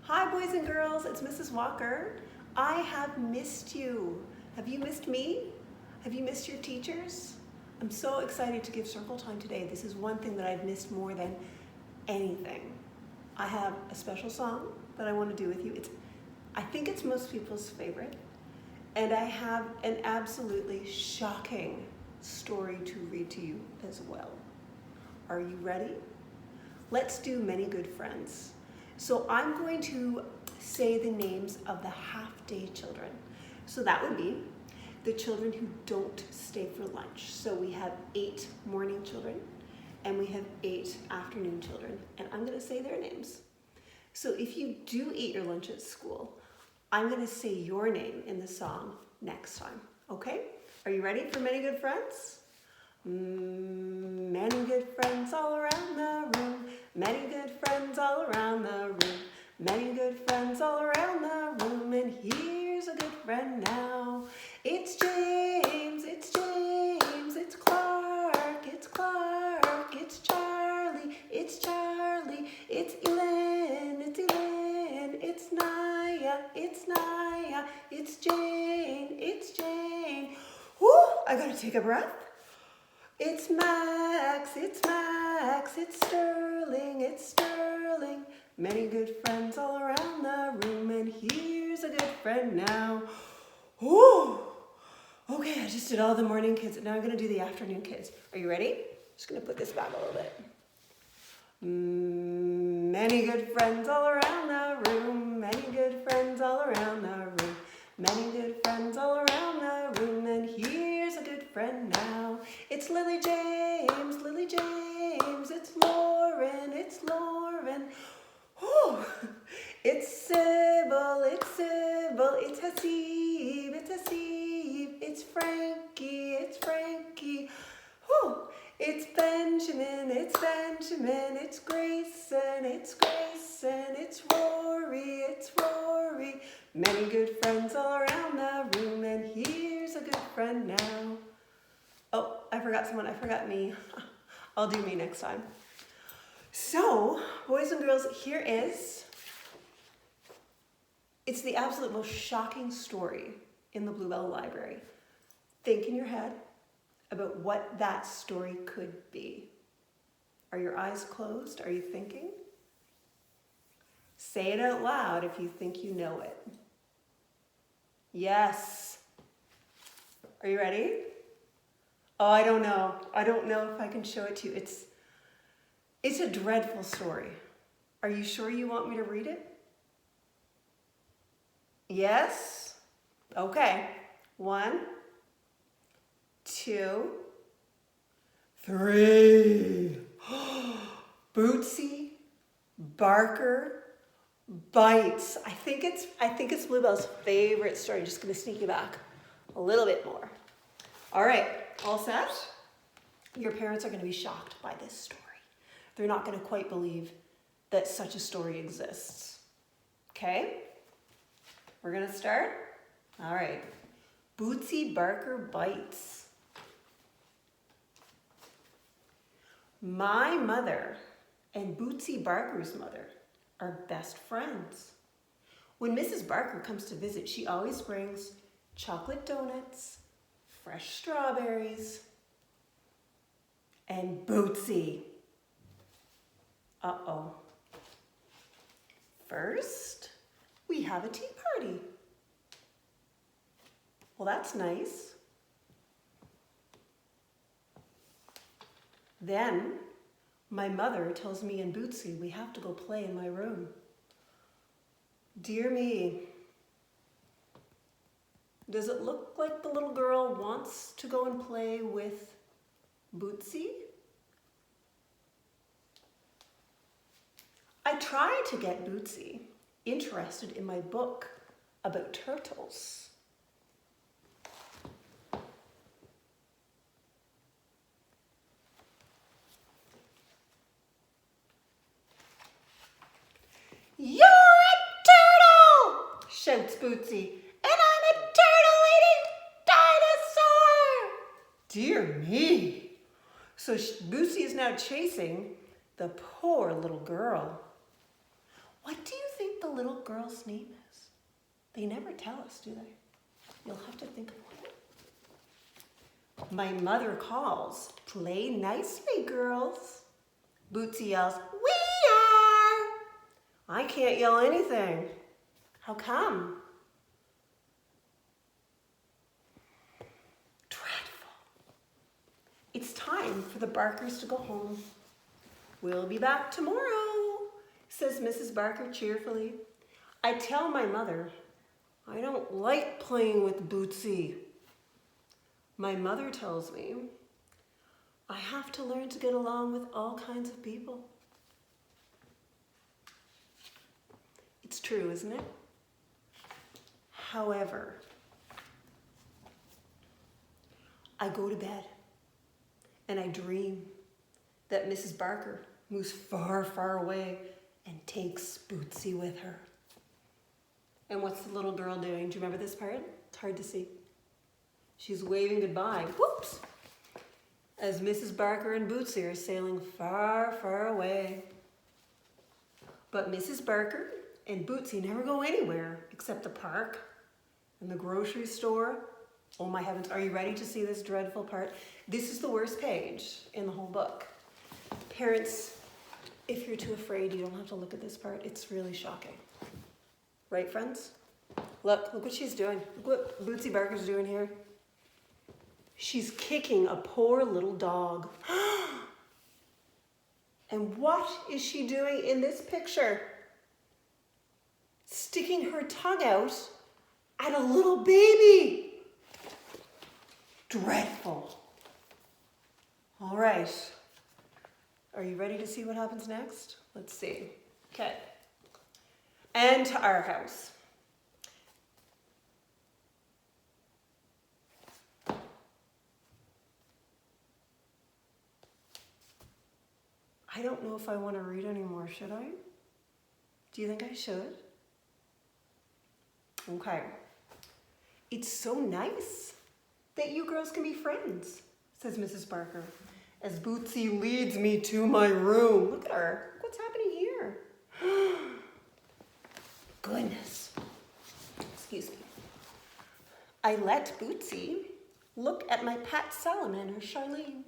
Hi boys and girls, it's Mrs. Walker. I have missed you. Have you missed me? Have you missed your teachers? I'm so excited to give circle time today. This is one thing that I've missed more than anything. I have a special song that I want to do with you. I think it's most people's favorite. And I have an absolutely shocking story to read to you as well. Are you ready? Let's do Many Good Friends. So I'm going to say the names of the half-day children. So that would be the children who don't stay for lunch. So we have 8 morning children and we have 8 afternoon children. And I'm going to say their names. So if you do eat your lunch at school, I'm going to say your name in the song next time. Okay? Are you ready for Many Good Friends? Many good friends all around the room. Many good friends all around the room. Many good friends all around the room. And here's a good friend now. It's James, it's James, it's Clark, it's Clark, it's Charlie, it's Charlie, it's Elaine, it's Elaine, it's Naya, it's Naya, it's Jane, it's Jane. Whoo, I gotta take a breath. It's Max, it's Max, it's Sterling, it's Sterling. Many good friends all around the room, and here's a good friend now. Whew. Okay, I just did all the morning kids, and now I'm gonna do the afternoon kids. Are you ready? Just gonna put this back a little bit. Many good friends all around the room, many good friends all around the room, many good friends all around the room, and here's a good friend now. It's Lily James, Lily James, it's Lauren, it's Lauren. Whew. It's Sybil, it's Sybil, it's Hasib, it's Hasib, it's Frankie, it's Frankie. Whew. It's Benjamin, it's Benjamin, it's Grayson, it's Grayson, it's Rory, it's Rory. Many good friends all around the room, and here's a good friend now. Oh, I forgot someone, I forgot me. I'll do me next time. So, boys and girls, it's the absolute most shocking story in the Bluebell Library. Think in your head about what that story could be. Are your eyes closed? Are you thinking? Say it out loud if you think you know it. Yes. Are you ready? Oh, I don't know. I don't know if I can show it to you. It's a dreadful story. Are you sure you want me to read it? Yes? Okay. 1, 2, 3. Bootsie, Barker, Bites. I think it's Bluebell's favorite story. I'm just gonna sneak you back a little bit more. All right, all set? Your parents are gonna be shocked by this story. They're not gonna quite believe that such a story exists. Okay? We're gonna start? All right. Bootsie, Barker, Bites. My mother and Bootsie Barker's mother are best friends. When Mrs. Barker comes to visit, she always brings chocolate donuts, fresh strawberries, and Bootsie. Uh-oh. First, we have a tea party. Well, that's nice. Then, my mother tells me and Bootsie we have to go play in my room. Dear me. Does it look like the little girl wants to go and play with Bootsie? I try to get Bootsie interested in my book about turtles. You're a turtle, shouts Bootsie, and I'm a turtle-eating dinosaur. Dear me. So Bootsie is now chasing the poor little girl. What do you think the little girl's name is? They never tell us, do they? You'll have to think about it. My mother calls, "Play nicely, girls." Bootsie yells, "We are!" I can't yell anything. How come? Dreadful. It's time for the Barkers to go home. "We'll be back tomorrow," says Mrs. Barker cheerfully. I tell my mother, I don't like playing with Bootsie. My mother tells me I have to learn to get along with all kinds of people. It's true, isn't it? However, I go to bed and I dream that Mrs. Barker moves far, far away and takes Bootsie with her. And what's the little girl doing? Do you remember this part? It's hard to see. She's waving goodbye, whoops, as Mrs. Barker and Bootsie are sailing far, far away. But Mrs. Barker and Bootsie never go anywhere except the park and the grocery store. Oh my heavens, are you ready to see this dreadful part? This is the worst page in the whole book. Parents, if you're too afraid, you don't have to look at this part. It's really shocking. Right, friends? Look what she's doing. Look what Bootsie Barker's doing here. She's kicking a poor little dog. And what is she doing in this picture? Sticking her tongue out at a little baby. Dreadful. All right. Are you ready to see what happens next? Let's see. Okay. And to our house. I don't know if I want to read anymore, should I? Do you think I should? Okay. It's so nice that you girls can be friends, says Mrs. Barker, as Bootsie leads me to my room. Look at her. What's happening here? Goodness. Excuse me. I let Bootsie look at my pet salamander, Charlene.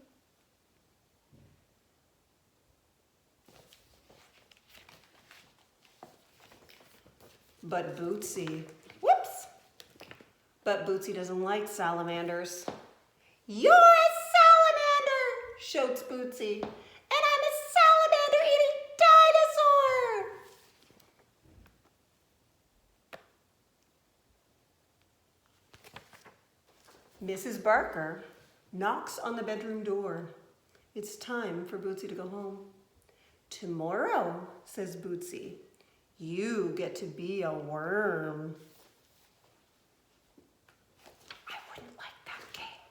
But Bootsie doesn't like salamanders. "You're a salamander," shouts Bootsie, "and I'm a salamander-eating dinosaur." Mrs. Barker knocks on the bedroom door. It's time for Bootsie to go home. "Tomorrow," says Bootsie, "you get to be a worm." I wouldn't like that game,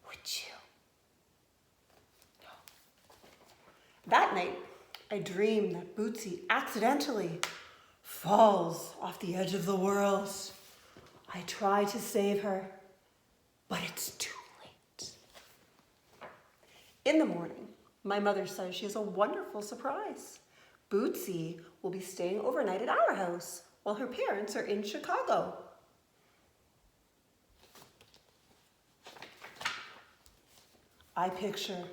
would you? No. That night, I dream that Bootsie accidentally falls off the edge of the world. I try to save her, but it's too late. In the morning, my mother says she has a wonderful surprise. Bootsie will be staying overnight at our house while her parents are in Chicago. I picture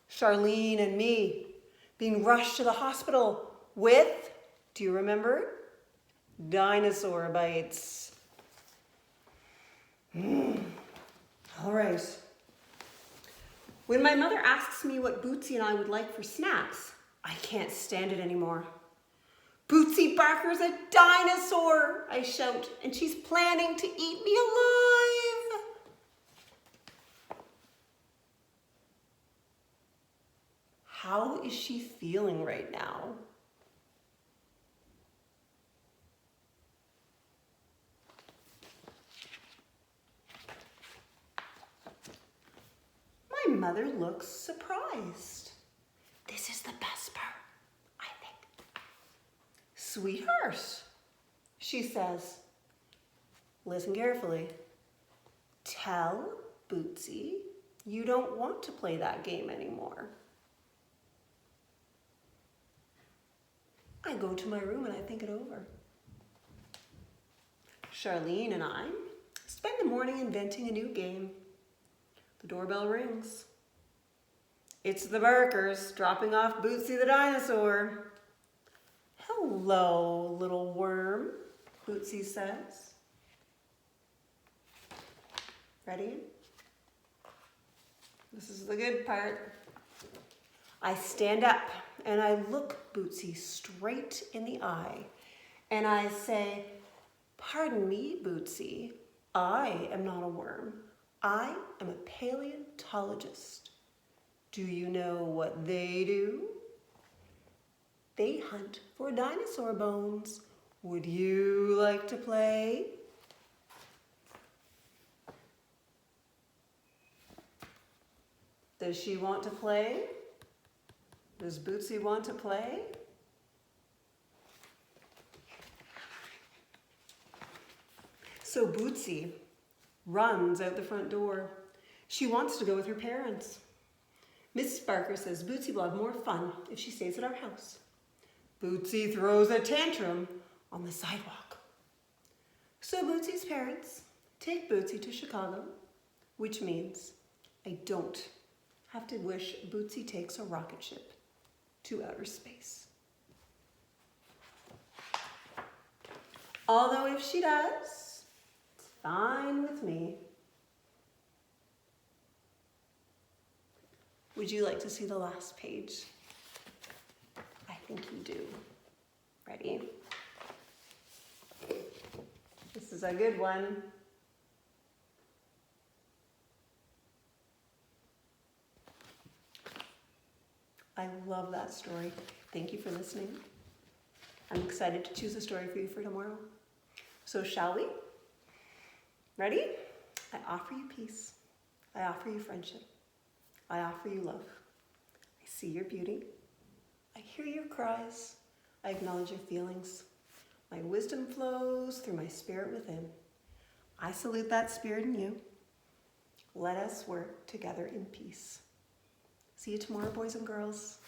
Charlene and me being rushed to the hospital with, do you remember? Dinosaur bites. All right. When my mother asks me what Bootsie and I would like for snacks, I can't stand it anymore. "Bootsie Barker's a dinosaur," I shout, "and she's planning to eat me alive." How is she feeling right now? My mother looks surprised. This is the best part, I think. "Sweetheart," she says, listen carefully. "Tell Bootsie you don't want to play that game anymore." I go to my room and I think it over. Charlene and I spend the morning inventing a new game. The doorbell rings. It's the Barkers dropping off Bootsie the dinosaur. Hello, little worm, Bootsie says. Ready? This is the good part. I stand up and I look Bootsie straight in the eye and I say, "Pardon me, Bootsie, I am not a worm. I am a paleontologist. Do you know what they do? They hunt for dinosaur bones. Would you like to play?" Does she want to play? Does Bootsie want to play? So Bootsie runs out the front door. She wants to go with her parents. Mrs. Barker says Bootsie will have more fun if she stays at our house. Bootsie throws a tantrum on the sidewalk. So Bootsie's parents take Bootsie to Chicago, which means I don't have to wish Bootsie takes a rocket ship to outer space. Although if she does, it's fine with me. Would you like to see the last page? I think you do. Ready? This is a good one. I love that story. Thank you for listening. I'm excited to choose a story for you for tomorrow. So shall we? Ready? I offer you peace. I offer you friendship. I offer you love. I see your beauty. I hear your cries. I acknowledge your feelings. My wisdom flows through my spirit within. I salute that spirit in you. Let us work together in peace. See you tomorrow, boys and girls.